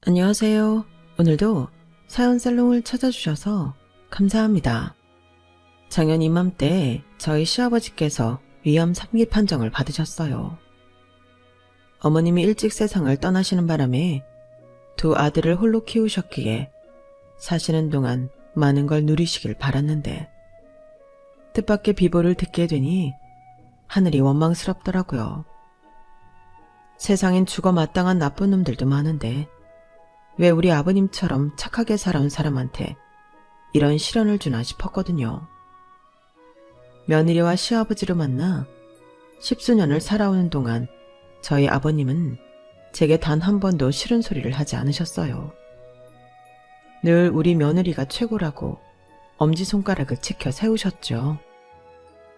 안녕하세요. 오늘도 사연살롱을 찾아주셔서 감사합니다. 작년 이맘때 저희 시아버지께서 위암 3기 판정을 받으셨어요. 어머님이 일찍 세상을 떠나시는 바람에 두 아들을 홀로 키우셨기에 사시는 동안 많은 걸 누리시길 바랐는데 뜻밖의 비보를 듣게 되니 하늘이 원망스럽더라고요. 세상엔 죽어 마땅한 나쁜 놈들도 많은데 왜 우리 아버님처럼 착하게 살아온 사람한테 이런 시련을 주나 싶었거든요. 며느리와 시아버지를 만나 10수년을 살아오는 동안 저희 아버님은 제게 단 한 번도 싫은 소리를 하지 않으셨어요. 늘 우리 며느리가 최고라고 엄지손가락을 치켜 세우셨죠.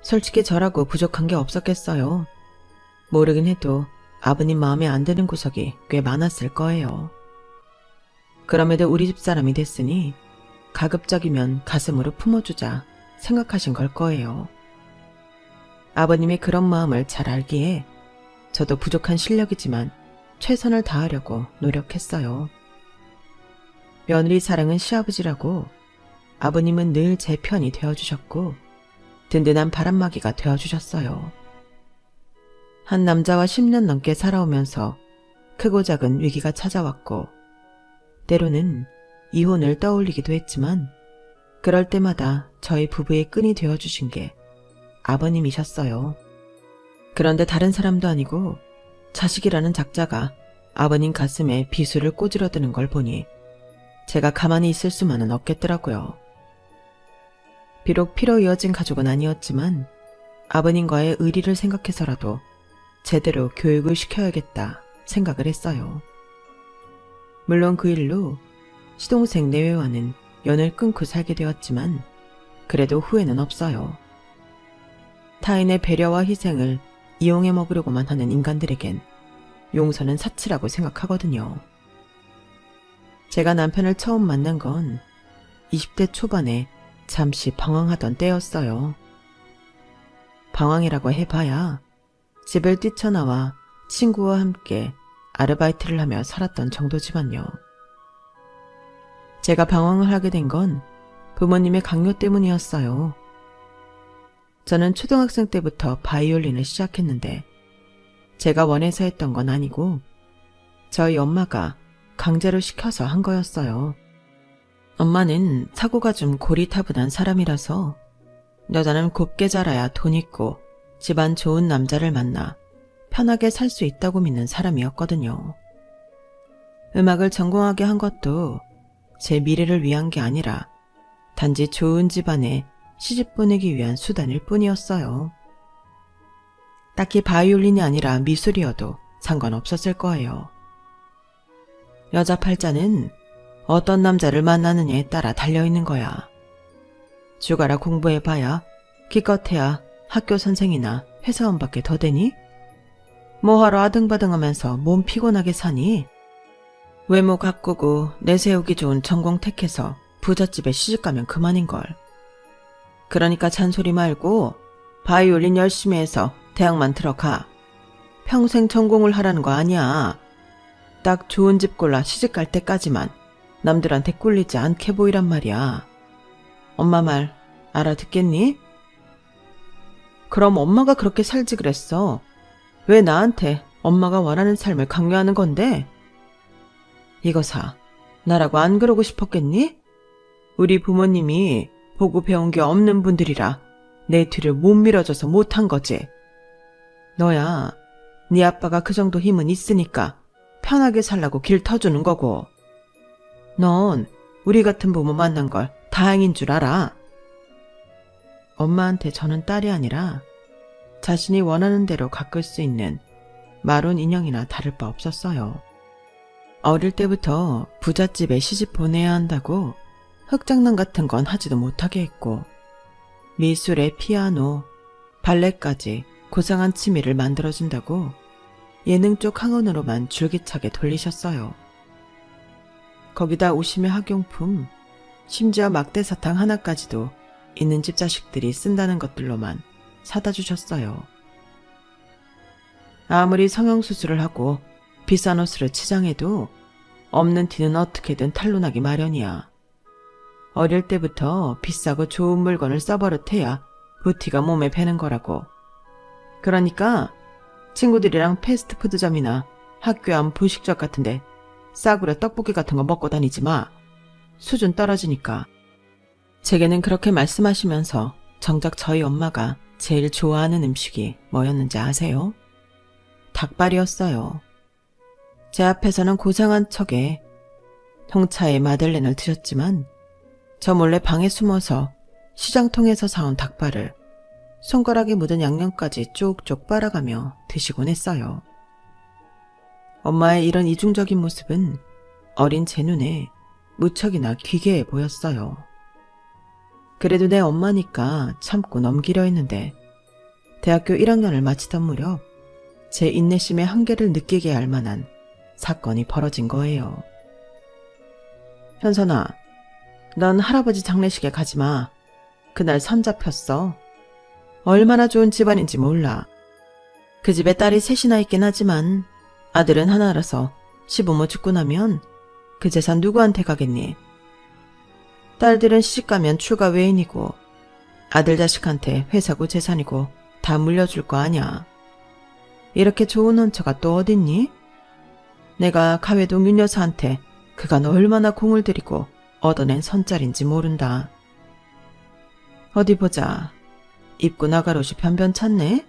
솔직히 저라고 부족한 게 없었겠어요. 모르긴 해도 아버님 마음에 안 드는 구석이 꽤 많았을 거예요. 그럼에도 우리 집 사람이 됐으니 가급적이면 가슴으로 품어주자 생각하신 걸 거예요. 아버님의 그런 마음을 잘 알기에 저도 부족한 실력이지만 최선을 다하려고 노력했어요. 며느리 사랑은 시아버지라고 아버님은 늘 제 편이 되어주셨고 든든한 바람막이가 되어주셨어요. 한 남자와 10년 넘게 살아오면서 크고 작은 위기가 찾아왔고 때로는 이혼을 떠올리기도 했지만 그럴 때마다 저희 부부의 끈이 되어주신 게 아버님이셨어요. 그런데 다른 사람도 아니고 자식이라는 작자가 아버님 가슴에 비수를 꼬집어드는 걸 보니 제가 가만히 있을 수만은 없겠더라고요. 비록 피로 이어진 가족은 아니었지만 아버님과의 의리를 생각해서라도 제대로 교육을 시켜야겠다 생각을 했어요. 물론 그 일로 시동생 내외와는 연을 끊고 살게 되었지만 그래도 후회는 없어요. 타인의 배려와 희생을 이용해 먹으려고만 하는 인간들에겐 용서는 사치라고 생각하거든요. 제가 남편을 처음 만난 건 20대 초반에 잠시 방황하던 때였어요. 방황이라고 해봐야 집을 뛰쳐나와 친구와 함께 아르바이트를 하며 살았던 정도지만요. 제가 방황을 하게 된 건 부모님의 강요 때문이었어요. 저는 초등학생 때부터 바이올린을 시작했는데 제가 원해서 했던 건 아니고 저희 엄마가 강제로 시켜서 한 거였어요. 엄마는 사고가 좀 고리타분한 사람이라서 여자는 곱게 자라야 돈 있고 집안 좋은 남자를 만나 편하게 살 수 있다고 믿는 사람이었거든요. 음악을 전공하게 한 것도 제 미래를 위한 게 아니라 단지 좋은 집안에 시집 보내기 위한 수단일 뿐이었어요. 딱히 바이올린이 아니라 미술이어도 상관없었을 거예요. 여자 팔자는 어떤 남자를 만나느냐에 따라 달려있는 거야. 죽어라 공부해봐야 기껏해야 학교 선생이나 회사원밖에 더 되니? 뭐하러 아등바등하면서 몸 피곤하게 사니? 외모 가꾸고 내세우기 좋은 전공 택해서 부잣집에 시집가면 그만인걸. 그러니까 잔소리 말고 바이올린 열심히 해서 대학만 들어가. 평생 전공을 하라는 거 아니야. 딱 좋은 집 골라 시집갈 때까지만 남들한테 꿀리지 않게 보이란 말이야. 엄마 말 알아듣겠니? 그럼 엄마가 그렇게 살지 그랬어. 왜 나한테 엄마가 원하는 삶을 강요하는 건데? 이거사, 나라고 안 그러고 싶었겠니? 우리 부모님이 보고 배운 게 없는 분들이라 내 뒤를 못 밀어줘서 못한 거지. 너야, 네 아빠가 그 정도 힘은 있으니까 편하게 살라고 길 터주는 거고. 넌 우리 같은 부모 만난 걸 다행인 줄 알아. 엄마한테 저는 딸이 아니라 자신이 원하는 대로 가꿀 수 있는 마론 인형이나 다를 바 없었어요. 어릴 때부터 부잣집에 시집 보내야 한다고 흙장난 같은 건 하지도 못하게 했고 미술에 피아노, 발레까지 고상한 취미를 만들어준다고 예능 쪽 학원으로만 줄기차게 돌리셨어요. 거기다 오심의 학용품, 심지어 막대사탕 하나까지도 있는 집 자식들이 쓴다는 것들로만 사다 주셨어요. 아무리 성형수술을 하고 비싼 옷으로 치장해도 없는 티는 어떻게든 탄로나기 마련이야. 어릴 때부터 비싸고 좋은 물건을 써버릇해야 부티가 몸에 배는 거라고. 그러니까 친구들이랑 패스트푸드점이나 학교 앞 분식점 같은데 싸구려 떡볶이 같은 거 먹고 다니지 마. 수준 떨어지니까. 제게는 그렇게 말씀하시면서 정작 저희 엄마가 제일 좋아하는 음식이 뭐였는지 아세요? 닭발이었어요. 제 앞에서는 고상한 척에 홍차에 마들렌을 드셨지만 저 몰래 방에 숨어서 시장통에서 사온 닭발을 손가락에 묻은 양념까지 쪽쪽 빨아가며 드시곤 했어요. 엄마의 이런 이중적인 모습은 어린 제 눈에 무척이나 귀괴해 보였어요. 그래도 내 엄마니까 참고 넘기려 했는데 대학교 1학년을 마치던 무렵 제 인내심의 한계를 느끼게 할 만한 사건이 벌어진 거예요. 현선아, 넌 할아버지 장례식에 가지 마. 그날 선 잡혔어. 얼마나 좋은 집안인지 몰라. 그 집에 딸이 셋이나 있긴 하지만 아들은 하나라서 시부모 죽고 나면 그 재산 누구한테 가겠니? 딸들은 시집가면 출가 외인이고 아들 자식한테 회사고 재산이고 다 물려줄 거 아냐. 이렇게 좋은 혼처가 또 어딨니? 내가 가회동 윤 여사한테 그간 얼마나 공을 들이고 얻어낸 선짤인지 모른다. 어디 보자. 입고 나갈 옷이 변변찮네?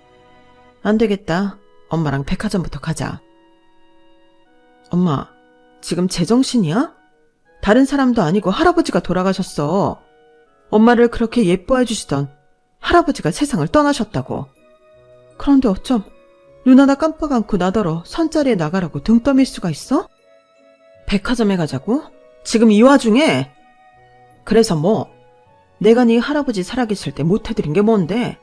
안 되겠다. 엄마랑 백화점부터 가자. 엄마, 지금 제정신이야? 다른 사람도 아니고 할아버지가 돌아가셨어. 엄마를 그렇게 예뻐해 주시던 할아버지가 세상을 떠나셨다고. 그런데 어쩜 눈 하나 깜빡 않고 나더러 선자리에 나가라고 등 떠밀 수가 있어? 백화점에 가자고? 지금 이 와중에? 그래서 뭐? 내가 네 할아버지 살아계실 때 못해드린 게 뭔데?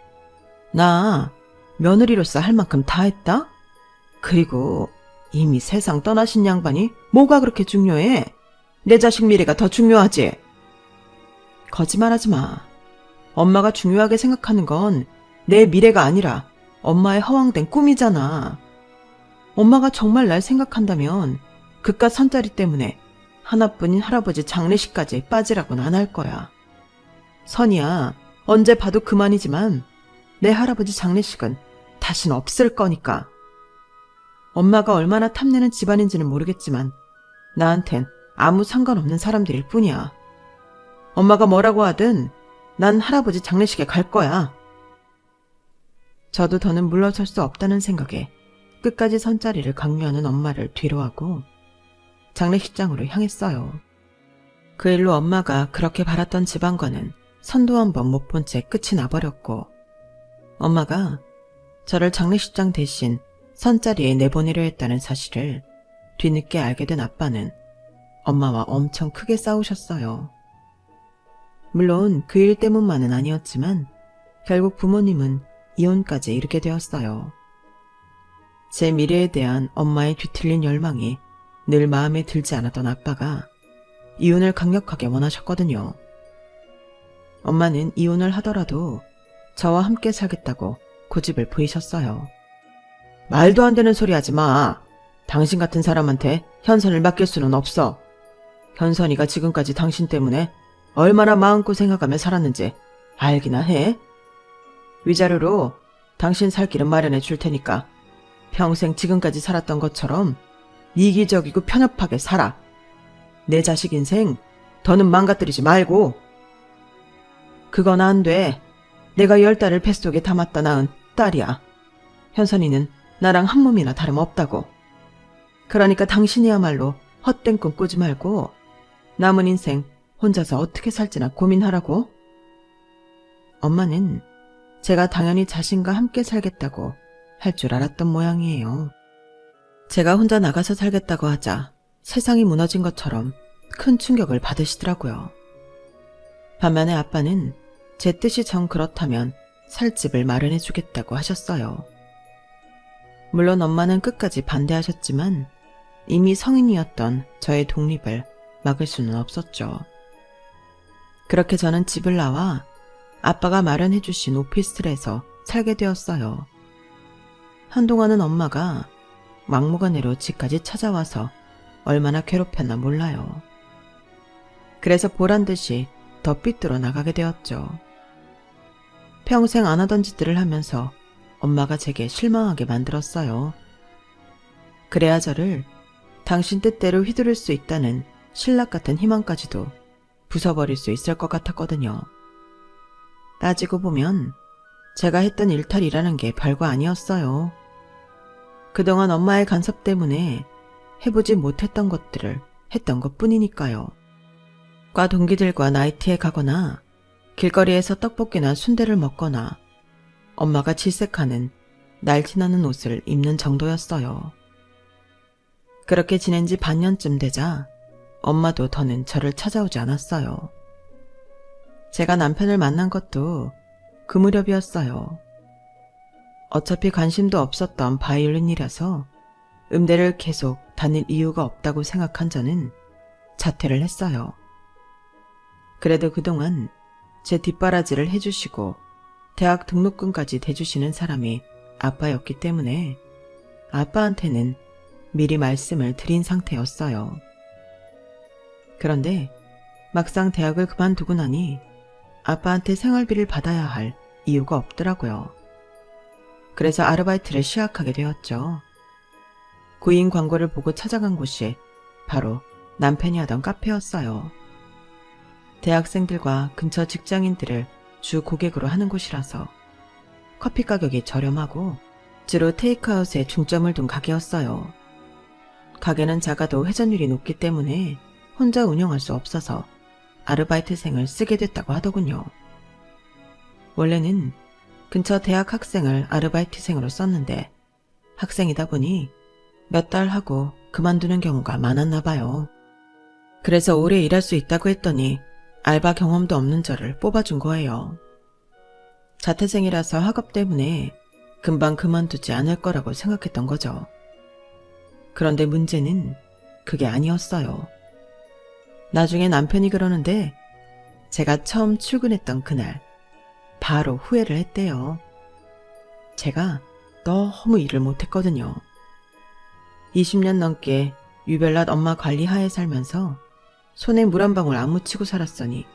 나 며느리로서 할 만큼 다 했다? 그리고 이미 세상 떠나신 양반이 뭐가 그렇게 중요해? 내 자식 미래가 더 중요하지? 거짓말하지 마. 엄마가 중요하게 생각하는 건 내 미래가 아니라 엄마의 허황된 꿈이잖아. 엄마가 정말 날 생각한다면 그깟 선자리 때문에 하나뿐인 할아버지 장례식까지 빠지라고는 안 할 거야. 선이야, 언제 봐도 그만이지만 내 할아버지 장례식은 다신 없을 거니까. 엄마가 얼마나 탐내는 집안인지는 모르겠지만 나한텐 아무 상관없는 사람들일 뿐이야. 엄마가 뭐라고 하든 난 할아버지 장례식에 갈 거야. 저도 더는 물러설 수 없다는 생각에 끝까지 선자리를 강요하는 엄마를 뒤로하고 장례식장으로 향했어요. 그 일로 엄마가 그렇게 바랐던 집안과는 선도 한 번 못 본 채 끝이 나버렸고 엄마가 저를 장례식장 대신 선자리에 내보내려 했다는 사실을 뒤늦게 알게 된 아빠는 엄마와 엄청 크게 싸우셨어요. 물론 그 일 때문만은 아니었지만 결국 부모님은 이혼까지 이르게 되었어요. 제 미래에 대한 엄마의 뒤틀린 열망이 늘 마음에 들지 않았던 아빠가 이혼을 강력하게 원하셨거든요. 엄마는 이혼을 하더라도 저와 함께 살겠다고 고집을 부리셨어요. 말도 안 되는 소리 하지 마. 당신 같은 사람한테 현선을 맡길 수는 없어. 현선이가 지금까지 당신 때문에 얼마나 마음고생하가며 살았는지 알기나 해. 위자료로 당신 살 길은 마련해 줄 테니까 평생 지금까지 살았던 것처럼 이기적이고 편협하게 살아. 내 자식 인생 더는 망가뜨리지 말고. 그건 안 돼. 내가 10달을 뱃속에 담았다 낳은 딸이야. 현선이는 나랑 한 몸이나 다름없다고. 그러니까 당신이야말로 헛된 꿈 꾸지 말고 남은 인생 혼자서 어떻게 살지나 고민하라고. 엄마는 제가 당연히 자신과 함께 살겠다고 할 줄 알았던 모양이에요. 제가 혼자 나가서 살겠다고 하자 세상이 무너진 것처럼 큰 충격을 받으시더라고요. 반면에 아빠는 제 뜻이 정 그렇다면 살 집을 마련해 주겠다고 하셨어요. 물론 엄마는 끝까지 반대하셨지만 이미 성인이었던 저의 독립을 막을 수는 없었죠. 그렇게 저는 집을 나와 아빠가 마련해 주신 오피스텔에서 살게 되었어요. 한동안은 엄마가 막무가내로 집까지 찾아와서 얼마나 괴롭혔나 몰라요. 그래서 보란듯이 더 삐뚤어 나가게 되었죠. 평생 안 하던 짓들을 하면서 엄마가 제게 실망하게 만들었어요. 그래야 저를 당신 뜻대로 휘두를 수 있다는 신락 같은 희망까지도 부숴버릴 수 있을 것 같았거든요. 따지고 보면 제가 했던 일탈이라는 게 별거 아니었어요. 그동안 엄마의 간섭 때문에 해보지 못했던 것들을 했던 것뿐이니까요. 과 동기들과 나이트에 가거나 길거리에서 떡볶이나 순대를 먹거나 엄마가 질색하는 날티나는 옷을 입는 정도였어요. 그렇게 지낸 지 반년쯤 되자 엄마도 더는 저를 찾아오지 않았어요. 제가 남편을 만난 것도 그 무렵이었어요. 어차피 관심도 없었던 바이올린이라서 음대를 계속 다닐 이유가 없다고 생각한 저는 자퇴를 했어요. 그래도 그동안 제 뒷바라지를 해주시고 대학 등록금까지 대주시는 사람이 아빠였기 때문에 아빠한테는 미리 말씀을 드린 상태였어요. 그런데 막상 대학을 그만두고 나니 아빠한테 생활비를 받아야 할 이유가 없더라고요. 그래서 아르바이트를 시작하게 되었죠. 구인 광고를 보고 찾아간 곳이 바로 남편이 하던 카페였어요. 대학생들과 근처 직장인들을 주 고객으로 하는 곳이라서 커피 가격이 저렴하고 주로 테이크아웃에 중점을 둔 가게였어요. 가게는 작아도 회전율이 높기 때문에 혼자 운영할 수 없어서 아르바이트생을 쓰게 됐다고 하더군요. 원래는 근처 대학 학생을 아르바이트생으로 썼는데 학생이다 보니 몇 달 하고 그만두는 경우가 많았나 봐요. 그래서 오래 일할 수 있다고 했더니 알바 경험도 없는 저를 뽑아준 거예요. 자퇴생이라서 학업 때문에 금방 그만두지 않을 거라고 생각했던 거죠. 그런데 문제는 그게 아니었어요. 나중에 남편이 그러는데 제가 처음 출근했던 그날 바로 후회를 했대요. 제가 너무 일을 못했거든요. 20년 넘게 유별난 엄마 관리 하에 살면서 손에 물 한 방울 안 묻히고 살았으니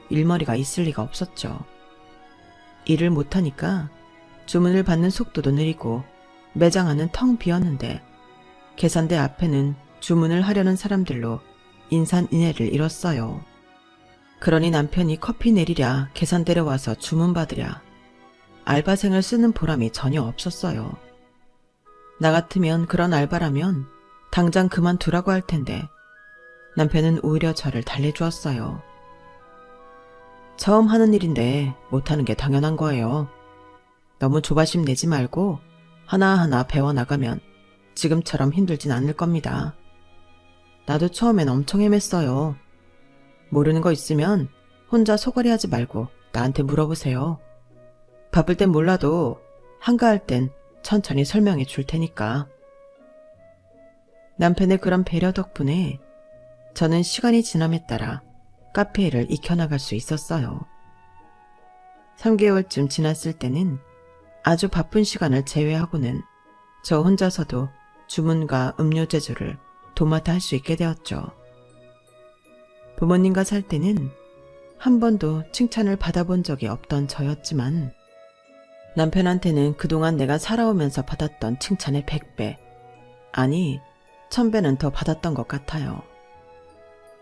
일머리가 있을 리가 없었죠. 일을 못하니까 주문을 받는 속도도 느리고 매장 안은 텅 비었는데 계산대 앞에는 주문을 하려는 사람들로 인산인해를 잃었어요. 그러니 남편이 커피 내리랴 계산대로 와서 주문 받으랴 알바생을 쓰는 보람이 전혀 없었어요. 나 같으면 그런 알바라면 당장 그만두라고 할 텐데 남편은 오히려 저를 달래주었어요. 처음 하는 일인데 못하는 게 당연한 거예요. 너무 조바심 내지 말고 하나하나 배워나가면 지금처럼 힘들진 않을 겁니다. 나도 처음엔 엄청 헤맸어요. 모르는 거 있으면 혼자 소갈이 하지 말고 나한테 물어보세요. 바쁠 땐 몰라도 한가할 땐 천천히 설명해 줄 테니까. 남편의 그런 배려 덕분에 저는 시간이 지남에 따라 카페 일을 익혀나갈 수 있었어요. 3개월쯤 지났을 때는 아주 바쁜 시간을 제외하고는 저 혼자서도 주문과 음료 제조를 도맡아 할 수 있게 되었죠. 부모님과 살 때는 한 번도 칭찬을 받아본 적이 없던 저였지만 남편한테는 그동안 내가 살아오면서 받았던 칭찬의 100배, 아니 1000배는 더 받았던 것 같아요.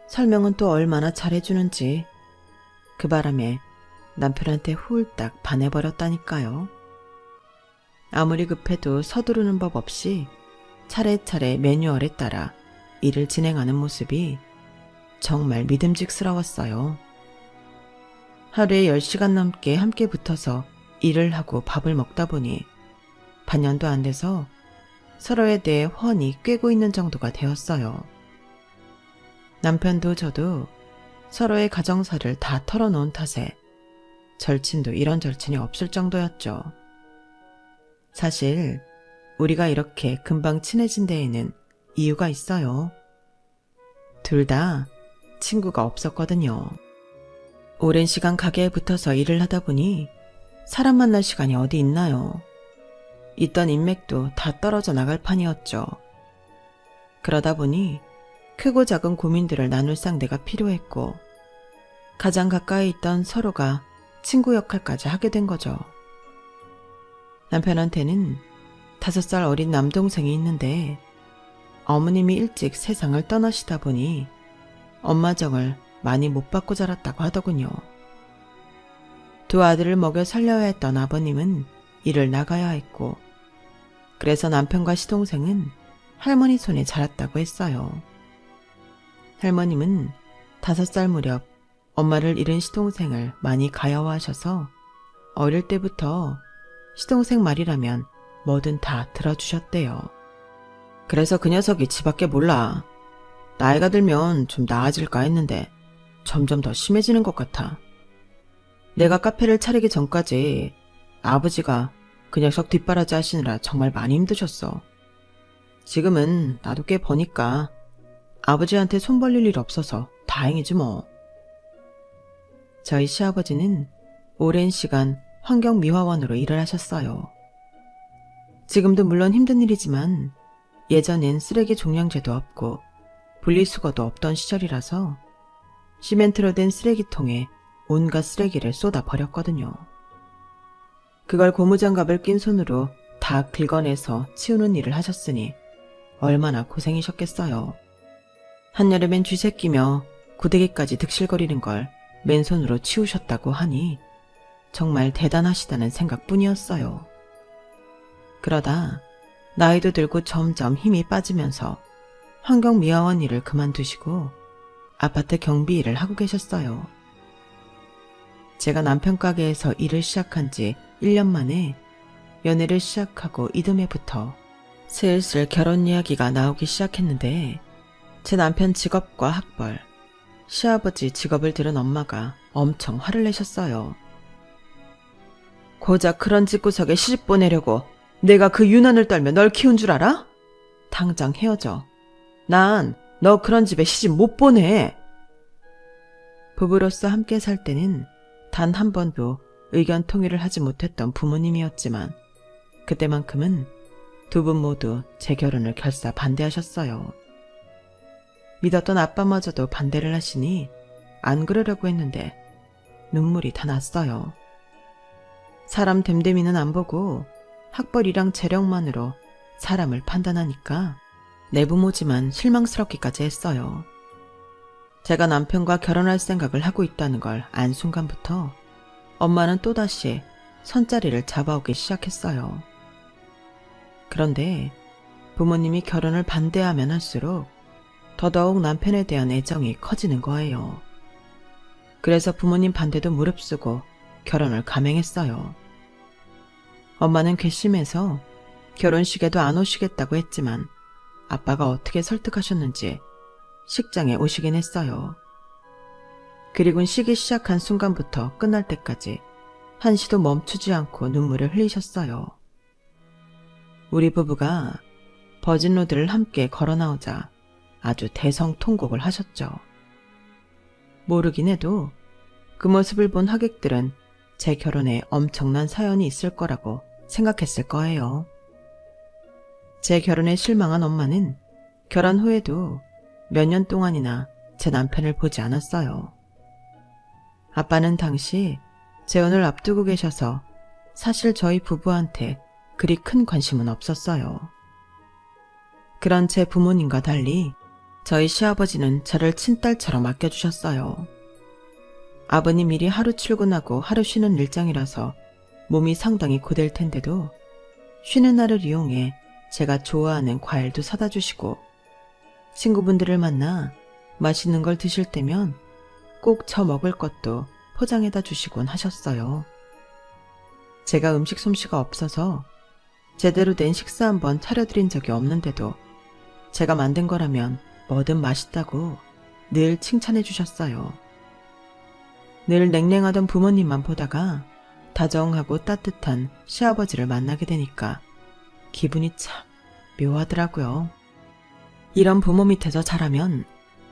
설명은 또 얼마나 잘해주는지 그 바람에 남편한테 훌딱 반해버렸다니까요. 아무리 급해도 서두르는 법 없이 차례차례 매뉴얼에 따라 일을 진행하는 모습이 정말 믿음직스러웠어요. 하루에 10시간 넘게 함께 붙어서 일을 하고 밥을 먹다 보니 반년도 안 돼서 서로에 대해 훤히 꿰고 있는 정도가 되었어요. 남편도 저도 서로의 가정사를 다 털어놓은 탓에 절친도 이런 절친이 없을 정도였죠. 사실 우리가 이렇게 금방 친해진 데에는 이유가 있어요. 둘 다 친구가 없었거든요. 오랜 시간 가게에 붙어서 일을 하다 보니 사람 만날 시간이 어디 있나요? 있던 인맥도 다 떨어져 나갈 판이었죠. 그러다 보니 크고 작은 고민들을 나눌 상대가 필요했고 가장 가까이 있던 서로가 친구 역할까지 하게 된 거죠. 남편한테는 5살 어린 남동생이 있는데 어머님이 일찍 세상을 떠나시다 보니 엄마 정을 많이 못 받고 자랐다고 하더군요. 두 아들을 먹여 살려야 했던 아버님은 일을 나가야 했고 그래서 남편과 시동생은 할머니 손에 자랐다고 했어요. 할머님은 5살 무렵 엄마를 잃은 시동생을 많이 가여워하셔서 어릴 때부터 시동생 말이라면 뭐든 다 들어주셨대요. 그래서 그 녀석이 지 밖에 몰라. 나이가 들면 좀 나아질까 했는데 점점 더 심해지는 것 같아. 내가 카페를 차리기 전까지 아버지가 그 녀석 뒷바라지 하시느라 정말 많이 힘드셨어. 지금은 나도 꽤 버니까 아버지한테 손 벌릴 일 없어서 다행이지 뭐. 저희 시아버지는 오랜 시간 환경미화원으로 일을 하셨어요. 지금도 물론 힘든 일이지만 예전엔 쓰레기 종량제도 없고 분리수거도 없던 시절이라서 시멘트로 된 쓰레기통에 온갖 쓰레기를 쏟아 버렸거든요. 그걸 고무장갑을 낀 손으로 다 긁어내서 치우는 일을 하셨으니 얼마나 고생이셨겠어요. 한여름엔 쥐새 끼며 구데기까지 득실거리는 걸 맨손으로 치우셨다고 하니 정말 대단하시다는 생각뿐이었어요. 그러다 나이도 들고 점점 힘이 빠지면서 환경미화원 일을 그만두시고 아파트 경비 일을 하고 계셨어요. 제가 남편 가게에서 일을 시작한 지 1년 만에 연애를 시작하고 이듬해부터 슬슬 결혼 이야기가 나오기 시작했는데 제 남편 직업과 학벌, 시아버지 직업을 들은 엄마가 엄청 화를 내셨어요. 고작 그런 집구석에 시집 보내려고 내가 그 유난을 떨며 널 키운 줄 알아? 당장 헤어져. 난 너 그런 집에 시집 못 보내. 부부로서 함께 살 때는 단 한 번도 의견 통일을 하지 못했던 부모님이었지만 그때만큼은 두 분 모두 제 결혼을 결사 반대하셨어요. 믿었던 아빠마저도 반대를 하시니 안 그러려고 했는데 눈물이 다 났어요. 사람 됨됨이는 안 보고 학벌이랑 재력만으로 사람을 판단하니까 내 부모지만 실망스럽기까지 했어요. 제가 남편과 결혼할 생각을 하고 있다는 걸 안 순간부터 엄마는 또다시 선자리를 잡아오기 시작했어요. 그런데 부모님이 결혼을 반대하면 할수록 더더욱 남편에 대한 애정이 커지는 거예요. 그래서 부모님 반대도 무릅쓰고 결혼을 감행했어요. 엄마는 괘씸해서 결혼식에도 안 오시겠다고 했지만 아빠가 어떻게 설득하셨는지 식장에 오시긴 했어요. 그리곤 시기 시작한 순간부터 끝날 때까지 한시도 멈추지 않고 눈물을 흘리셨어요. 우리 부부가 버진로드를 함께 걸어 나오자 아주 대성통곡을 하셨죠. 모르긴 해도 그 모습을 본 하객들은 제 결혼에 엄청난 사연이 있을 거라고 생각했을 거예요. 제 결혼에 실망한 엄마는 결혼 후에도 몇 년 동안이나 제 남편을 보지 않았어요. 아빠는 당시 재혼을 앞두고 계셔서 사실 저희 부부한테 그리 큰 관심은 없었어요. 그런 제 부모님과 달리 저희 시아버지는 저를 친딸처럼 아껴주셨어요. 아버님 일이 하루 출근하고 하루 쉬는 일정이라서 몸이 상당히 고될 텐데도 쉬는 날을 이용해 제가 좋아하는 과일도 사다 주시고 친구분들을 만나 맛있는 걸 드실 때면 꼭 저 먹을 것도 포장해다 주시곤 하셨어요. 제가 음식 솜씨가 없어서 제대로 된 식사 한번 차려드린 적이 없는데도 제가 만든 거라면 뭐든 맛있다고 늘 칭찬해 주셨어요. 늘 냉랭하던 부모님만 보다가 다정하고 따뜻한 시아버지를 만나게 되니까 기분이 참 묘하더라고요. 이런 부모 밑에서 자라면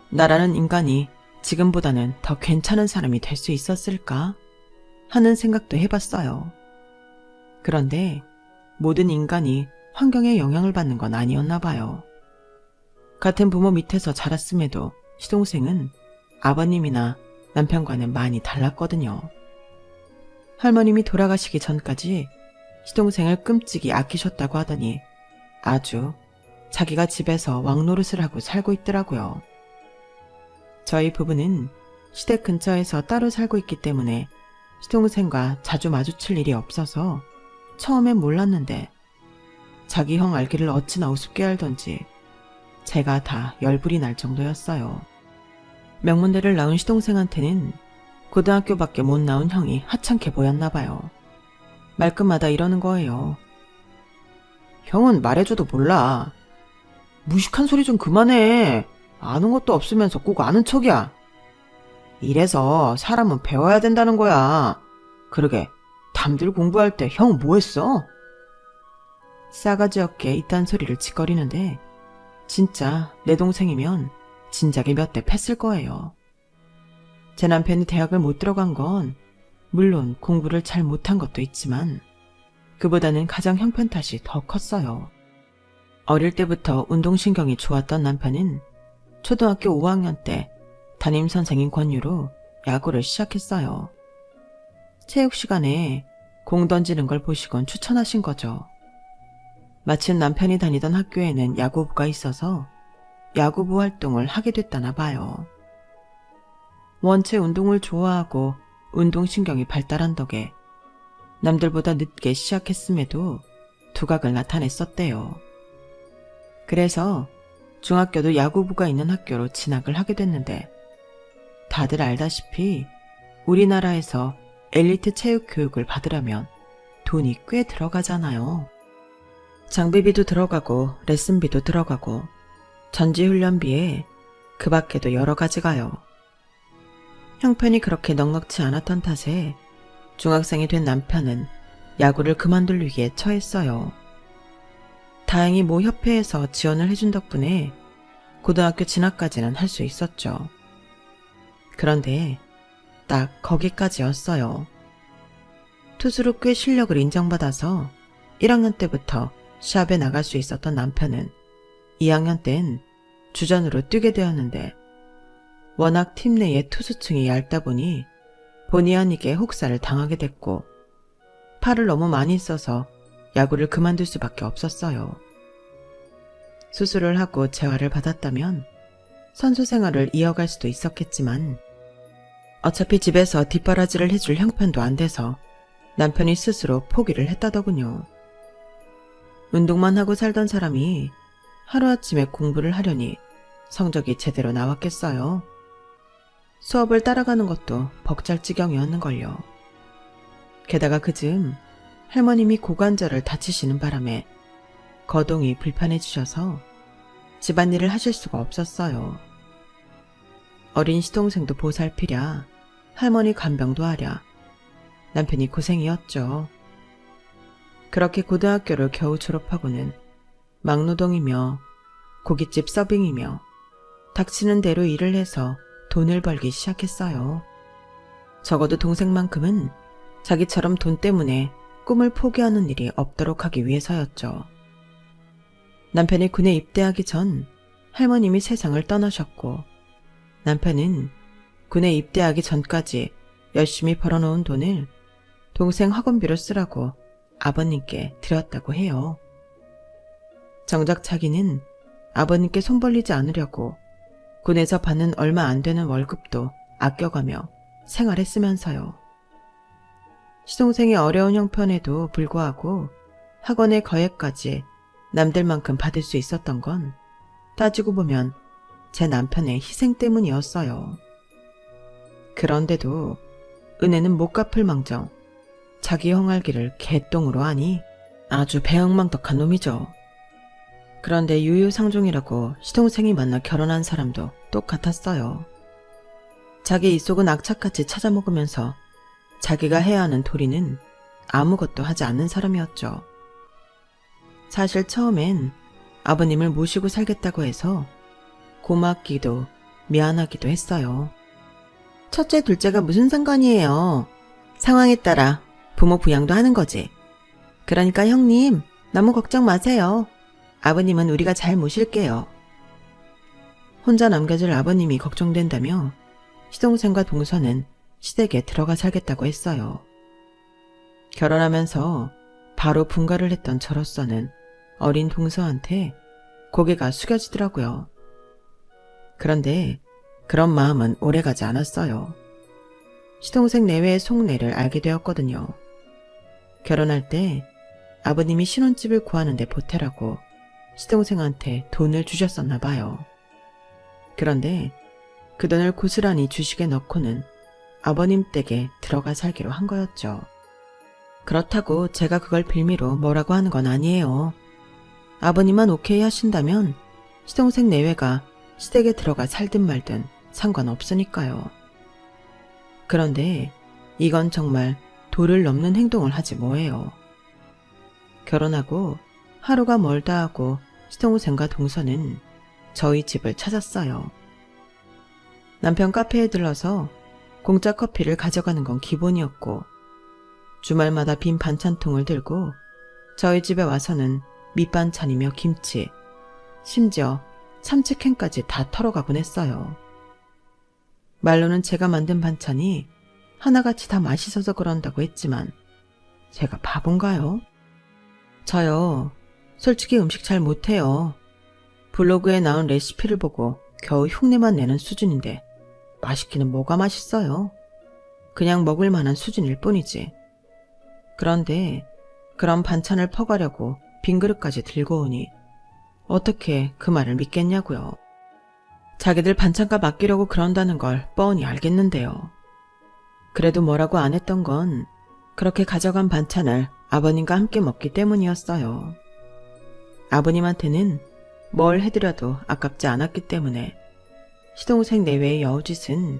나라는 인간이 지금보다는 더 괜찮은 사람이 될 수 있었을까 하는 생각도 해봤어요. 그런데 모든 인간이 환경에 영향을 받는 건 아니었나 봐요. 같은 부모 밑에서 자랐음에도 시동생은 아버님이나 남편과는 많이 달랐거든요. 할머님이 돌아가시기 전까지 시동생을 끔찍이 아끼셨다고 하더니 아주 자기가 집에서 왕노릇을 하고 살고 있더라고요. 저희 부부는 시댁 근처에서 따로 살고 있기 때문에 시동생과 자주 마주칠 일이 없어서 처음엔 몰랐는데 자기 형 알기를 어찌나 우습게 알던지 제가 다 열불이 날 정도였어요. 명문대를 나온 시동생한테는 고등학교밖에 못 나온 형이 하찮게 보였나 봐요. 말끝마다 이러는 거예요. 형은 말해줘도 몰라. 무식한 소리 좀 그만해. 아는 것도 없으면서 꼭 아는 척이야. 이래서 사람은 배워야 된다는 거야. 그러게 남들 공부할 때 형 뭐 했어? 싸가지 없게 이딴 소리를 짓거리는데 진짜 내 동생이면 진작에 몇 대 팼을 거예요. 제 남편이 대학을 못 들어간 건 물론 공부를 잘 못한 것도 있지만 그보다는 가장 형편 탓이 더 컸어요. 어릴 때부터 운동신경이 좋았던 남편은 초등학교 5학년 때 담임선생님 권유로 야구를 시작했어요. 체육 시간에 공 던지는 걸 보시곤 추천하신 거죠. 마침 남편이 다니던 학교에는 야구부가 있어서 야구부 활동을 하게 됐다나 봐요. 원체 운동을 좋아하고 운동신경이 발달한 덕에 남들보다 늦게 시작했음에도 두각을 나타냈었대요. 그래서 중학교도 야구부가 있는 학교로 진학을 하게 됐는데 다들 알다시피 우리나라에서 엘리트 체육 교육을 받으려면 돈이 꽤 들어가잖아요. 장비비도 들어가고 레슨비도 들어가고 전지훈련비에 그 밖에도 여러 가지가요. 형편이 그렇게 넉넉지 않았던 탓에 중학생이 된 남편은 야구를 그만둘 위기에 처했어요. 다행히 모 협회에서 지원을 해준 덕분에 고등학교 진학까지는 할 수 있었죠. 그런데 딱 거기까지였어요. 투수로 꽤 실력을 인정받아서 1학년 때부터 시합에 나갈 수 있었던 남편은 2학년 땐 주전으로 뛰게 되었는데 워낙 팀 내의 투수층이 얇다 보니 본의 아니게 혹사를 당하게 됐고 팔을 너무 많이 써서 야구를 그만둘 수밖에 없었어요. 수술을 하고 재활을 받았다면 선수 생활을 이어갈 수도 있었겠지만 어차피 집에서 뒷바라지를 해줄 형편도 안 돼서 남편이 스스로 포기를 했다더군요. 운동만 하고 살던 사람이 하루아침에 공부를 하려니 성적이 제대로 나왔겠어요. 수업을 따라가는 것도 벅찰 지경이었는걸요. 게다가 그즈음 할머님이 고관절을 다치시는 바람에 거동이 불편해지셔서 집안일을 하실 수가 없었어요. 어린 시동생도 보살피랴 할머니 간병도 하랴 남편이 고생이었죠. 그렇게 고등학교를 겨우 졸업하고는 막노동이며 고깃집 서빙이며 닥치는 대로 일을 해서 돈을 벌기 시작했어요. 적어도 동생만큼은 자기처럼 돈 때문에 꿈을 포기하는 일이 없도록 하기 위해서였죠. 남편이 군에 입대하기 전 할머님이 세상을 떠나셨고 남편은 군에 입대하기 전까지 열심히 벌어놓은 돈을 동생 학원비로 쓰라고 아버님께 드렸다고 해요. 정작 자기는 아버님께 손 벌리지 않으려고 군에서 받는 얼마 안 되는 월급도 아껴가며 생활했으면서요. 시동생이 어려운 형편에도 불구하고 학원의 거액까지 남들만큼 받을 수 있었던 건 따지고 보면 제 남편의 희생 때문이었어요. 그런데도 은혜는 못 갚을 망정 자기 형알기를 개똥으로 하니 아주 배엉망덕한 놈이죠. 그런데 유유상종이라고 시동생이 만나 결혼한 사람도 똑같았어요. 자기 입속은 악착같이 찾아먹으면서 자기가 해야 하는 도리는 아무것도 하지 않는 사람이었죠. 사실 처음엔 아버님을 모시고 살겠다고 해서 고맙기도 미안하기도 했어요. 첫째, 둘째가 무슨 상관이에요. 상황에 따라 부모 부양도 하는 거지. 그러니까 형님, 너무 걱정 마세요. 아버님은 우리가 잘 모실게요. 혼자 남겨질 아버님이 걱정된다며 시동생과 동서는 시댁에 들어가 살겠다고 했어요. 결혼하면서 바로 분가를 했던 저로서는 어린 동서한테 고개가 숙여지더라고요. 그런데 그런 마음은 오래가지 않았어요. 시동생 내외의 속내를 알게 되었거든요. 결혼할 때 아버님이 신혼집을 구하는데 보태라고 시동생한테 돈을 주셨었나 봐요. 그런데 그 돈을 고스란히 주식에 넣고는 아버님 댁에 들어가 살기로 한 거였죠. 그렇다고 제가 그걸 빌미로 뭐라고 하는 건 아니에요. 아버님만 오케이 하신다면 시동생 내외가 시댁에 들어가 살든 말든 상관없으니까요. 그런데 이건 정말 도를 넘는 행동을 하지 뭐예요. 결혼하고 하루가 멀다 하고 시동생과 동서는 저희 집을 찾았어요. 남편 카페에 들러서 공짜 커피를 가져가는 건 기본이었고 주말마다 빈 반찬통을 들고 저희 집에 와서는 밑반찬이며 김치, 심지어 참치캔까지 다 털어가곤 했어요. 말로는 제가 만든 반찬이 하나같이 다 맛있어서 그런다고 했지만 제가 바본가요? 저요, 솔직히 음식 잘 못해요. 블로그에 나온 레시피를 보고 겨우 흉내만 내는 수준인데 맛있기는 뭐가 맛있어요. 그냥 먹을 만한 수준일 뿐이지. 그런데 그런 반찬을 퍼가려고 빈 그릇까지 들고 오니 어떻게 그 말을 믿겠냐고요. 자기들 반찬값 아끼려고 그런다는 걸 뻔히 알겠는데요. 그래도 뭐라고 안 했던 건 그렇게 가져간 반찬을 아버님과 함께 먹기 때문이었어요. 아버님한테는 뭘 해드려도 아깝지 않았기 때문에 시동생 내외의 여우짓은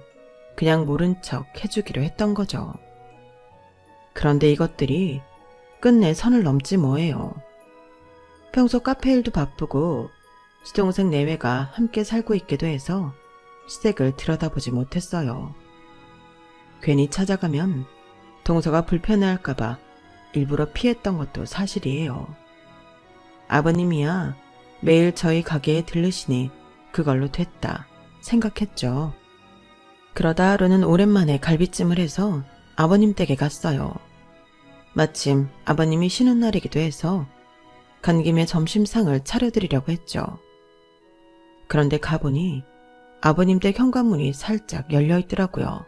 그냥 모른 척 해주기로 했던 거죠. 그런데 이것들이 끝내 선을 넘지 뭐예요. 평소 카페 일도 바쁘고 시동생 내외가 함께 살고 있기도 해서 시댁을 들여다보지 못했어요. 괜히 찾아가면 동서가 불편해할까봐 일부러 피했던 것도 사실이에요. 아버님이야 매일 저희 가게에 들르시니 그걸로 됐다 생각했죠. 그러다 하루는 오랜만에 갈비찜을 해서 아버님 댁에 갔어요. 마침 아버님이 쉬는 날이기도 해서 간 김에 점심상을 차려드리려고 했죠. 그런데 가보니 아버님 댁 현관문이 살짝 열려있더라고요.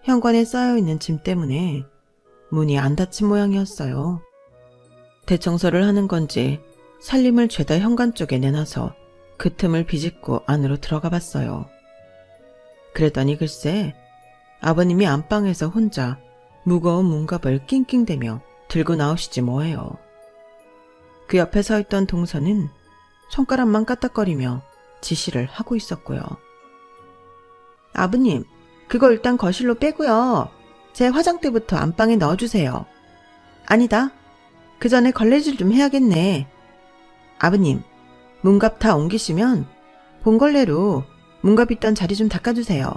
현관에 쌓여있는 짐 때문에 문이 안 닫힌 모양이었어요. 대청소를 하는 건지 살림을 죄다 현관 쪽에 내놔서 그 틈을 비집고 안으로 들어가 봤어요. 그랬더니 글쎄 아버님이 안방에서 혼자 무거운 문갑을 낑낑대며 들고 나오시지 뭐예요. 그 옆에 서 있던 동서는 손가락만 까딱거리며 지시를 하고 있었고요. 아버님, 그거 일단 거실로 빼고요. 제 화장대부터 안방에 넣어주세요. 아니다. 그 전에 걸레질 좀 해야겠네. 아버님, 문갑 다 옮기시면 봉걸레로 문갑 있던 자리 좀 닦아주세요.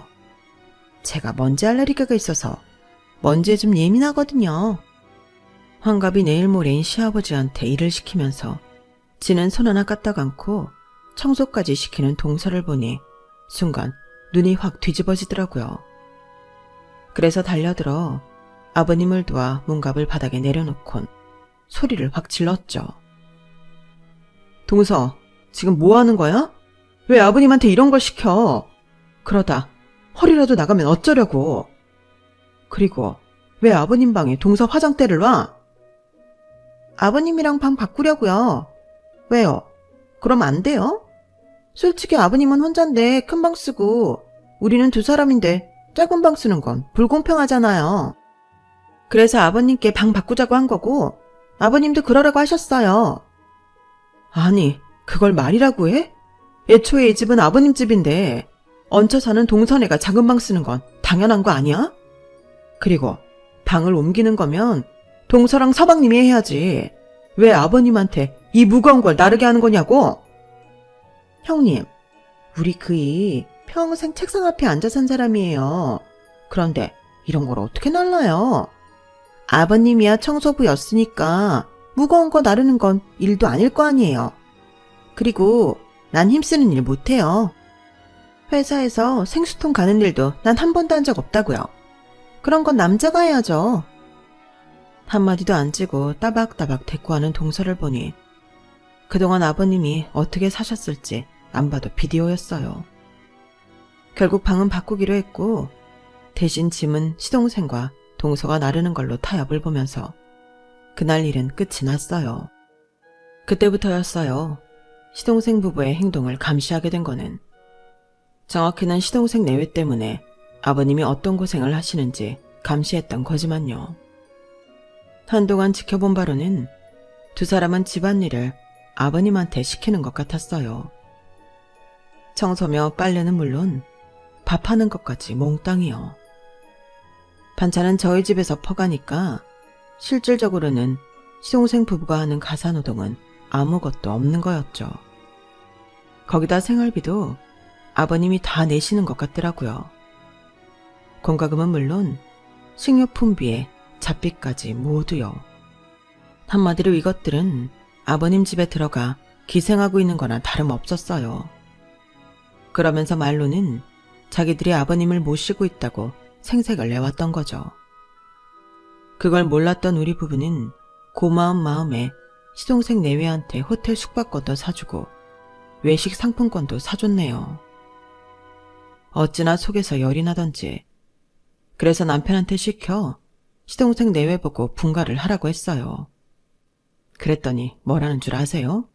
제가 먼지 알레르기가 있어서 먼지에 좀 예민하거든요. 환갑이 내일 모레인 시아버지한테 일을 시키면서 지는 손 하나 까딱 않고 청소까지 시키는 동서를 보니 순간 눈이 확 뒤집어지더라고요. 그래서 달려들어 아버님을 도와 문갑을 바닥에 내려놓곤 소리를 확 질렀죠. 동서, 지금 뭐 하는 거야? 왜 아버님한테 이런 걸 시켜? 그러다 허리라도 나가면 어쩌려고? 그리고 왜 아버님 방에 동서 화장대를 놔? 아버님이랑 방 바꾸려고요. 왜요? 그럼 안 돼요? 솔직히 아버님은 혼잔데 큰 방 쓰고 우리는 두 사람인데 작은 방 쓰는 건 불공평하잖아요. 그래서 아버님께 방 바꾸자고 한 거고 아버님도 그러라고 하셨어요. 아니, 그걸 말이라고 해? 애초에 이 집은 아버님 집인데 얹혀 사는 동선애가 작은 방 쓰는 건 당연한 거 아니야? 그리고 방을 옮기는 거면 동서랑 서방님이 해야지. 왜 아버님한테 이 무거운 걸 나르게 하는 거냐고? 형님, 우리 그이 평생 책상 앞에 앉아 산 사람이에요. 그런데 이런 걸 어떻게 날라요? 아버님이야 청소부였으니까 무거운 거 나르는 건 일도 아닐 거 아니에요. 그리고 난 힘쓰는 일 못해요. 회사에서 생수통 가는 일도 난 한 번도 한 적 없다고요. 그런 건 남자가 해야죠. 한마디도 안 찌고 따박따박 대꾸하는 동서를 보니 그동안 아버님이 어떻게 사셨을지 안 봐도 비디오였어요. 결국 방은 바꾸기로 했고 대신 짐은 시동생과 동서가 나르는 걸로 타협을 보면서 그날 일은 끝이 났어요. 그때부터였어요. 시동생 부부의 행동을 감시하게 된 거는. 정확히는 시동생 내외 때문에 아버님이 어떤 고생을 하시는지 감시했던 거지만요. 한동안 지켜본 바로는 두 사람은 집안일을 아버님한테 시키는 것 같았어요. 청소며 빨래는 물론 밥하는 것까지 몽땅이요. 반찬은 저희 집에서 퍼가니까 실질적으로는 시동생 부부가 하는 가사노동은 아무것도 없는 거였죠. 거기다 생활비도 아버님이 다 내시는 것 같더라고요. 공과금은 물론 식료품비에 잡비까지 모두요. 한마디로 이것들은 아버님 집에 들어가 기생하고 있는 거나 다름없었어요. 그러면서 말로는 자기들이 아버님을 모시고 있다고 생색을 내왔던 거죠. 그걸 몰랐던 우리 부부는 고마운 마음에 시동생 내외한테 호텔 숙박권도 사주고 외식 상품권도 사줬네요. 어찌나 속에서 열이 나던지. 그래서 남편한테 시켜 시동생 내외 보고 분가를 하라고 했어요. 그랬더니 뭐라는 줄 아세요?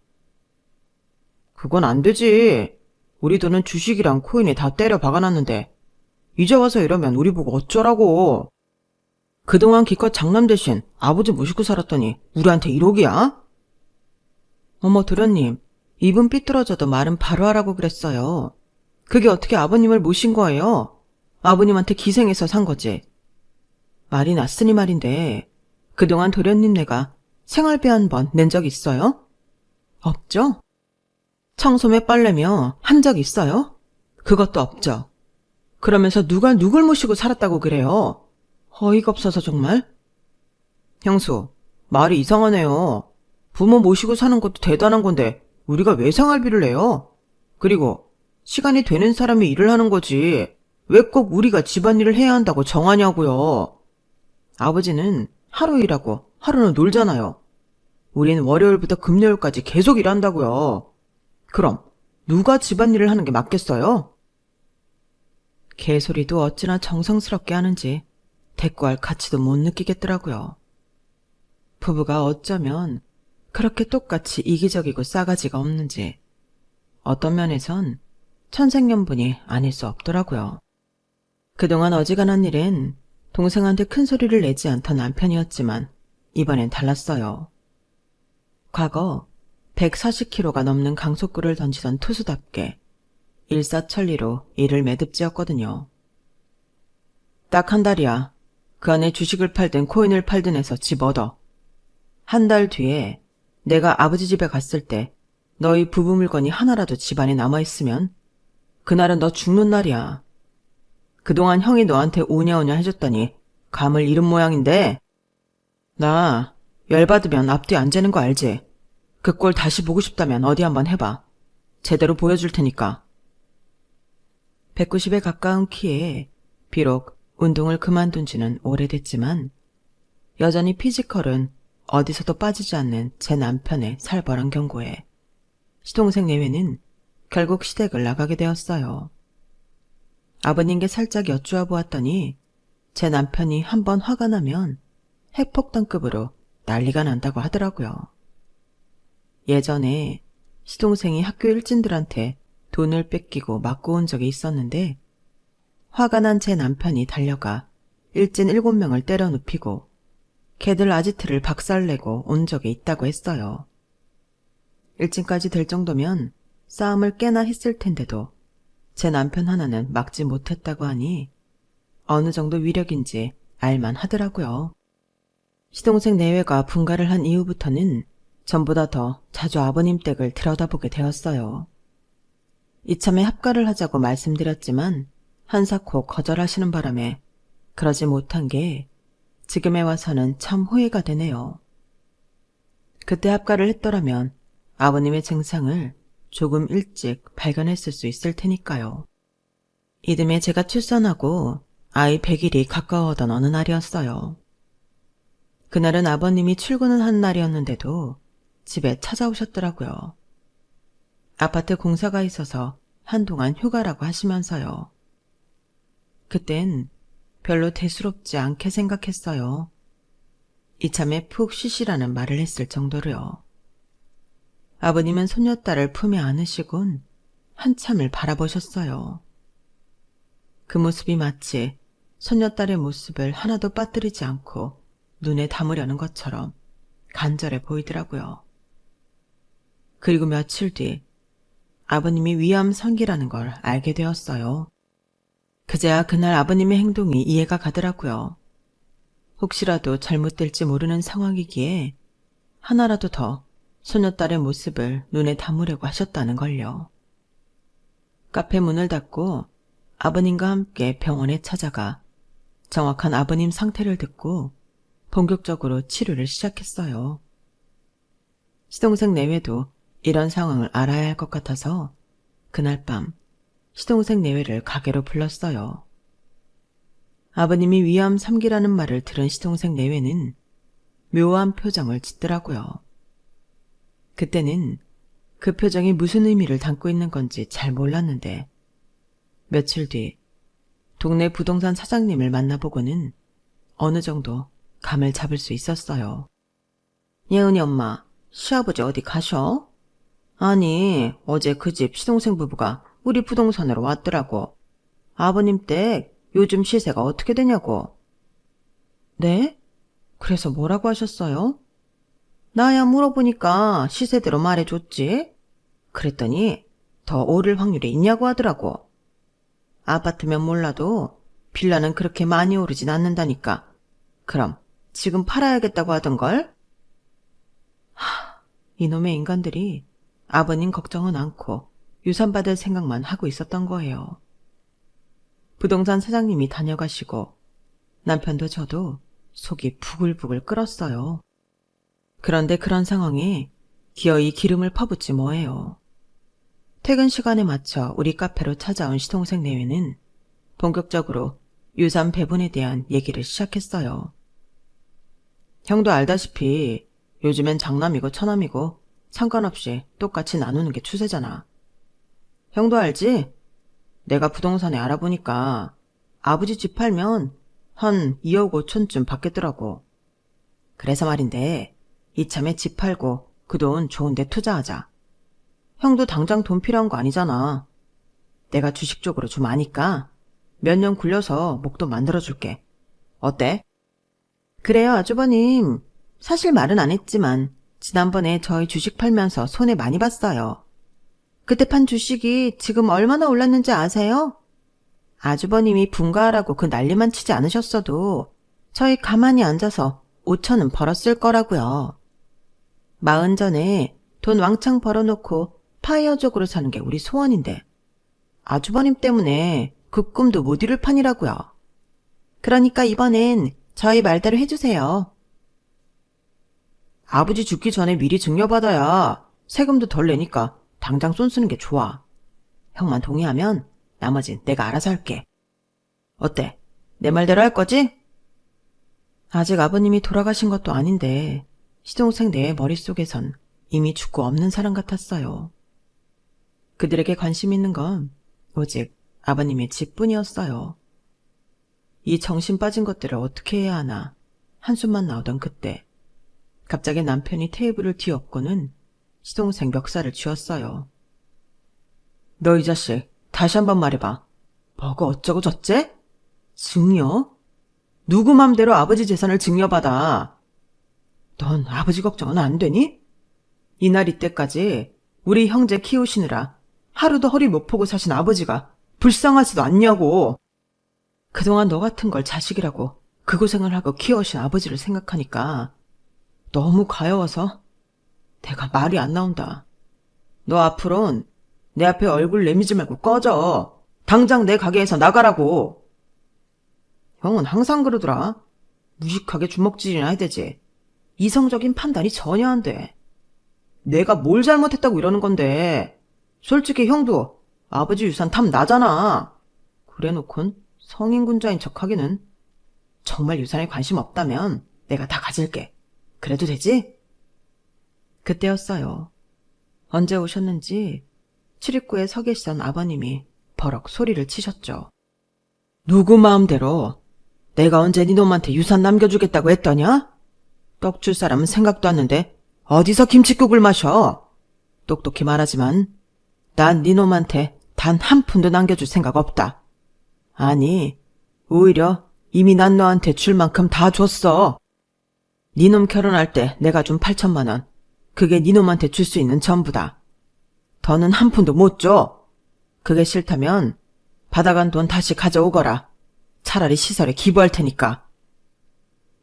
그건 안 되지. 우리 돈은 주식이랑 코인에 다 때려 박아놨는데 이제 와서 이러면 우리 보고 어쩌라고. 그동안 기껏 장남 대신 아버지 모시고 살았더니 우리한테 1억이야? 어머 도련님, 입은 삐뚤어져도 말은 바로 하라고 그랬어요. 그게 어떻게 아버님을 모신 거예요? 아버님한테 기생해서 산 거지. 말이 났으니 말인데 그동안 도련님네가 생활비 한 번 낸 적 있어요? 없죠? 청소매 빨래며 한 적 있어요? 그것도 없죠. 그러면서 누가 누굴 모시고 살았다고 그래요? 어이가 없어서 정말. 형수, 말이 이상하네요. 부모 모시고 사는 것도 대단한 건데 우리가 왜 생활비를 내요? 그리고 시간이 되는 사람이 일을 하는 거지 왜 꼭 우리가 집안일을 해야 한다고 정하냐고요. 아버지는 하루 일하고 하루는 놀잖아요. 우린 월요일부터 금요일까지 계속 일한다고요. 그럼 누가 집안일을 하는 게 맞겠어요? 개소리도 어찌나 정성스럽게 하는지 대꾸할 가치도 못 느끼겠더라고요. 부부가 어쩌면 그렇게 똑같이 이기적이고 싸가지가 없는지 어떤 면에선 천생연분이 아닐 수 없더라고요. 그동안 어지간한 일엔 동생한테 큰 소리를 내지 않던 남편이었지만 이번엔 달랐어요. 과거 140kg가 넘는 강속구를 던지던 투수답게 일사천리로 일을 매듭지었거든요. 딱 한 달이야. 그 안에 주식을 팔든 코인을 팔든 해서 집 얻어. 한 달 뒤에 내가 아버지 집에 갔을 때 너희 부부 물건이 하나라도 집안에 남아있으면 그날은 너 죽는 날이야. 그동안 형이 너한테 오냐오냐 해줬더니 감을 잃은 모양인데 나 열받으면 앞뒤 안 재는 거 알지? 그 꼴 다시 보고 싶다면 어디 한번 해봐. 제대로 보여줄 테니까. 190에 가까운 키에 비록 운동을 그만둔 지는 오래됐지만 여전히 피지컬은 어디서도 빠지지 않는 제 남편의 살벌한 경고에 시동생 내외는 결국 시댁을 나가게 되었어요. 아버님께 살짝 여쭈어 보았더니 제 남편이 한번 화가 나면 핵폭탄급으로 난리가 난다고 하더라고요. 예전에 시동생이 학교 일진들한테 돈을 뺏기고 맞고 온 적이 있었는데 화가 난 제 남편이 달려가 일진 7명을 때려 눕히고 걔들 아지트를 박살내고 온 적이 있다고 했어요. 일진까지 될 정도면 싸움을 꽤나 했을 텐데도 제 남편 하나는 막지 못했다고 하니 어느 정도 위력인지 알만 하더라고요. 시동생 내외가 분가를 한 이후부터는 전보다 더 자주 아버님 댁을 들여다보게 되었어요. 이참에 합가를 하자고 말씀드렸지만 한사코 거절하시는 바람에 그러지 못한 게 지금에 와서는 참 후회가 되네요. 그때 합가를 했더라면 아버님의 증상을 조금 일찍 발견했을 수 있을 테니까요. 이듬해 제가 출산하고 아이 100일이 가까워오던 어느 날이었어요. 그날은 아버님이 출근을 한 날이었는데도 집에 찾아오셨더라고요. 아파트 공사가 있어서 한동안 휴가라고 하시면서요. 그땐 별로 대수롭지 않게 생각했어요. 이참에 푹 쉬시라는 말을 했을 정도로요. 아버님은 손녀딸을 품에 안으시곤 한참을 바라보셨어요. 그 모습이 마치 손녀딸의 모습을 하나도 빠뜨리지 않고 눈에 담으려는 것처럼 간절해 보이더라고요. 그리고 며칠 뒤 아버님이 위암 상기라는 걸 알게 되었어요. 그제야 그날 아버님의 행동이 이해가 가더라고요. 혹시라도 잘못될지 모르는 상황이기에 하나라도 더 손녀딸의 모습을 눈에 담으려고 하셨다는 걸요. 카페 문을 닫고 아버님과 함께 병원에 찾아가 정확한 아버님 상태를 듣고 본격적으로 치료를 시작했어요. 시동생 내외도 이런 상황을 알아야 할 것 같아서 그날 밤 시동생 내외를 가게로 불렀어요. 아버님이 위암 3기라는 말을 들은 시동생 내외는 묘한 표정을 짓더라고요. 그때는 그 표정이 무슨 의미를 담고 있는 건지 잘 몰랐는데 며칠 뒤 동네 부동산 사장님을 만나보고는 어느 정도 감을 잡을 수 있었어요. 예은이 엄마, 시아버지 어디 가셔? 아니, 어제 그 집 시동생 부부가 우리 부동산으로 왔더라고. 아버님 댁 요즘 시세가 어떻게 되냐고. 네? 그래서 뭐라고 하셨어요? 나야 물어보니까 시세대로 말해줬지. 그랬더니 더 오를 확률이 있냐고 하더라고. 아파트면 몰라도 빌라는 그렇게 많이 오르진 않는다니까. 그럼 지금 팔아야겠다고 하던걸? 이놈의 인간들이 아버님 걱정은 않고 유산받을 생각만 하고 있었던 거예요. 부동산 사장님이 다녀가시고 남편도 저도 속이 부글부글 끓었어요. 그런데 그런 상황에 기어이 기름을 퍼붓지 뭐예요. 퇴근 시간에 맞춰 우리 카페로 찾아온 시동생 내외는 본격적으로 유산 배분에 대한 얘기를 시작했어요. 형도 알다시피 요즘엔 장남이고 처남이고 상관없이 똑같이 나누는 게 추세잖아. 형도 알지? 내가 부동산에 알아보니까 아버지 집 팔면 한 2억 5천쯤 받겠더라고. 그래서 말인데 이참에 집 팔고 그 돈 좋은 데 투자하자. 형도 당장 돈 필요한 거 아니잖아. 내가 주식 쪽으로 좀 아니까 몇 년 굴려서 목도 만들어줄게. 어때? 그래요, 아주버님. 사실 말은 안 했지만 지난번에 저희 주식 팔면서 손해 많이 봤어요. 그때 판 주식이 지금 얼마나 올랐는지 아세요? 아주버님이 분가하라고 그 난리만 치지 않으셨어도 저희 가만히 앉아서 5천은 벌었을 거라고요. 40 전에 돈 왕창 벌어놓고 파이어족으로 사는 게 우리 소원인데 아주버님 때문에 그 꿈도 못 이룰 판이라고요. 그러니까 이번엔 저희 말대로 해주세요. 아버지 죽기 전에 미리 증여받아야 세금도 덜 내니까 당장 쏜 쓰는 게 좋아. 형만 동의하면 나머진 내가 알아서 할게. 어때? 내 말대로 할 거지? 아직 아버님이 돌아가신 것도 아닌데 시동생 내의 머릿속에선 이미 죽고 없는 사람 같았어요. 그들에게 관심 있는 건 오직 아버님의 집뿐이었어요. 이 정신 빠진 것들을 어떻게 해야 하나 한숨만 나오던 그때 갑자기 남편이 테이블을 뒤엎고는 시동생 멱살을 쥐었어요. 너 이 자식 다시 한번 말해봐. 뭐가 어쩌고 저째? 증여? 누구 맘대로 아버지 재산을 증여받아. 넌 아버지 걱정은 안 되니? 이날 이때까지 우리 형제 키우시느라 하루도 허리 못 펴고 사신 아버지가 불쌍하지도 않냐고. 그동안 너 같은 걸 자식이라고 그 고생을 하고 키워오신 아버지를 생각하니까 너무 가여워서 내가 말이 안 나온다. 너 앞으론 내 앞에 얼굴 내미지 말고 꺼져. 당장 내 가게에서 나가라고. 형은 항상 그러더라. 무식하게 주먹질이나 해야 되지. 이성적인 판단이 전혀 안 돼. 내가 뭘 잘못했다고 이러는 건데. 솔직히 형도 아버지 유산 탐 나잖아. 그래놓곤 성인군자인 척하기는. 정말 유산에 관심 없다면 내가 다 가질게. 그래도 되지? 그때였어요. 언제 오셨는지 출입구에 서 계시던 아버님이 버럭 소리를 치셨죠. 누구 마음대로 내가 언제 네 놈한테 유산 남겨주겠다고 했더냐? 떡 줄 사람은 생각도 않는데 어디서 김칫국을 마셔? 똑똑히 말하지만 난 네 놈한테 단 한 푼도 남겨줄 생각 없다. 아니, 오히려 이미 난 너한테 줄 만큼 다 줬어. 네 놈 결혼할 때 내가 준 8천만 원. 그게 네 놈한테 줄 수 있는 전부다. 더는 한 푼도 못 줘. 그게 싫다면 받아간 돈 다시 가져오거라. 차라리 시설에 기부할 테니까.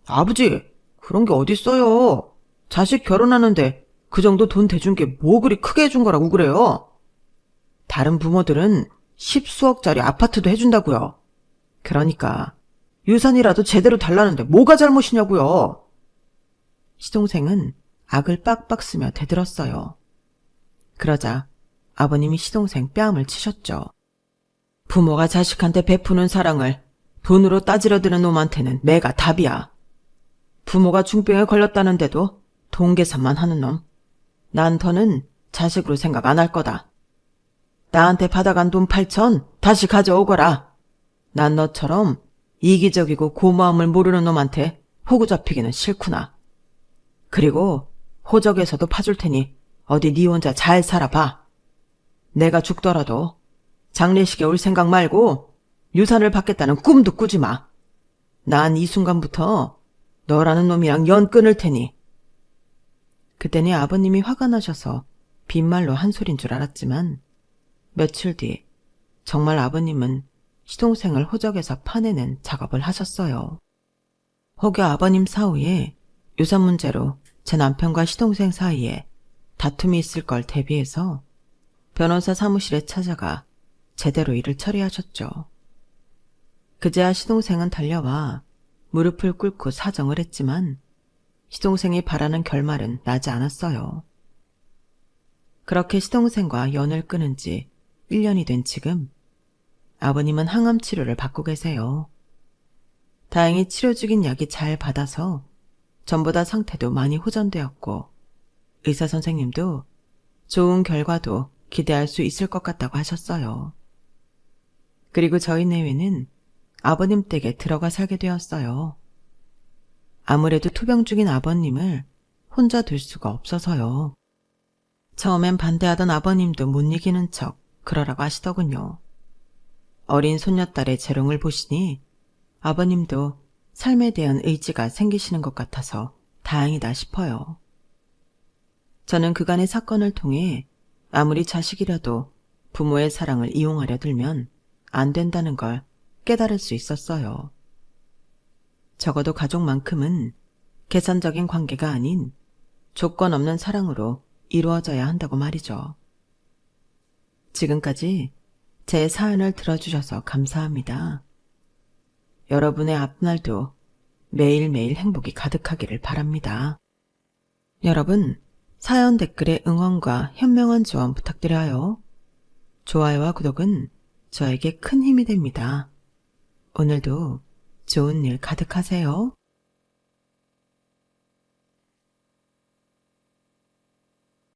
아버지, 그런 게 어딨어요. 자식 결혼하는데 그 정도 돈 대준 게 뭐 그리 크게 해준 거라고 그래요. 다른 부모들은 10수억짜리 아파트도 해준다고요. 그러니까 유산이라도 제대로 달라는데 뭐가 잘못이냐고요. 시동생은 악을 빡빡 쓰며 대들었어요. 그러자 아버님이 시동생 뺨을 치셨죠. 부모가 자식한테 베푸는 사랑을 돈으로 따지려 드는 놈한테는 매가 답이야. 부모가 중병에 걸렸다는데도 돈 계산만 하는 놈. 난 더는 자식으로 생각 안 할 거다. 나한테 받아간 돈 8천 다시 가져오거라. 난 너처럼 이기적이고 고마움을 모르는 놈한테 호구 잡히기는 싫구나. 그리고 호적에서도 파줄 테니 어디 네 혼자 잘 살아봐. 내가 죽더라도 장례식에 올 생각 말고 유산을 받겠다는 꿈도 꾸지 마. 난 이 순간부터 너라는 놈이랑 연 끊을 테니. 그때니 아버님이 화가 나셔서 빈말로 한 소린 줄 알았지만 며칠 뒤 정말 아버님은 시동생을 호적에서 파내는 작업을 하셨어요. 혹여 아버님 사후에 유산 문제로 제 남편과 시동생 사이에 다툼이 있을 걸 대비해서 변호사 사무실에 찾아가 제대로 일을 처리하셨죠. 그제야 시동생은 달려와 무릎을 꿇고 사정을 했지만 시동생이 바라는 결말은 나지 않았어요. 그렇게 시동생과 연을 끊은 지 1년이 된 지금 아버님은 항암 치료를 받고 계세요. 다행히 치료 중인 약이 잘 받아서 전보다 상태도 많이 호전되었고 의사 선생님도 좋은 결과도 기대할 수 있을 것 같다고 하셨어요. 그리고 저희 내외는 아버님 댁에 들어가 살게 되었어요. 아무래도 투병 중인 아버님을 혼자 둘 수가 없어서요. 처음엔 반대하던 아버님도 못 이기는 척 그러라고 하시더군요. 어린 손녀딸의 재롱을 보시니 아버님도 삶에 대한 의지가 생기시는 것 같아서 다행이다 싶어요. 저는 그간의 사건을 통해 아무리 자식이라도 부모의 사랑을 이용하려 들면 안 된다는 걸 깨달을 수 있었어요. 적어도 가족만큼은 계산적인 관계가 아닌 조건 없는 사랑으로 이루어져야 한다고 말이죠. 지금까지 제 사연을 들어주셔서 감사합니다. 여러분의 앞날도 매일매일 행복이 가득하기를 바랍니다. 여러분, 사연 댓글에 응원과 현명한 조언 부탁드려요. 좋아요와 구독은 저에게 큰 힘이 됩니다. 오늘도 좋은 일 가득하세요.